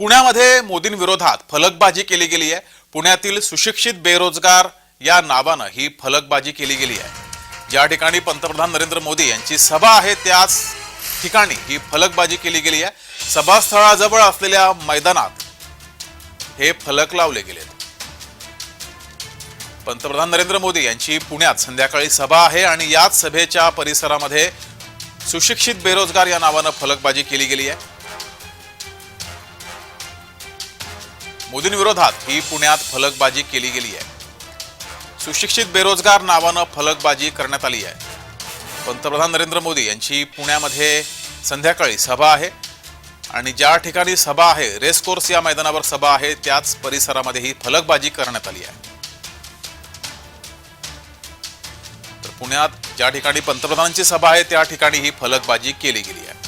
पुण्यामध्ये मोदींविरोधात फलकबाजी केली गेली आहे। पुण्यातील सुशिक्षित बेरोजगार या नावानं ही फलकबाजी केली गेली आहे। ज्या ठिकाणी पंतप्रधान नरेंद्र मोदी यांची सभा आहे त्याच ठिकाणी ही फलकबाजी केली गेली आहे। सभास्थळाजवळ असलेल्या मैदानात हे फलक लावले गेले। पंतप्रधान नरेंद्र मोदी यांची पुण्यात संध्याकाळी सभा आहे आणि याच सभेच्या परिसरामध्ये सुशिक्षित बेरोजगार या नावानं फलकबाजी केली गेली आहे। मोदींविरोधात ही पुण्यात फलकबाजी केली गेली आहे। सुशिक्षित बेरोजगार नावानं फलकबाजी करण्यात आली आहे। पंतप्रधान नरेंद्र मोदी यांची पुण्यामध्ये संध्याकाळी सभा आहे आणि ज्या ठिकाणी सभा आहे रेस कोर्स या मैदानावर सभा आहे त्याच परिसरामध्ये ही फलकबाजी करण्यात आली आहे। तर पुण्यात ज्या ठिकाणी पंतप्रधानांची सभा आहे त्या ठिकाणी ही फलकबाजी केली गेली आहे।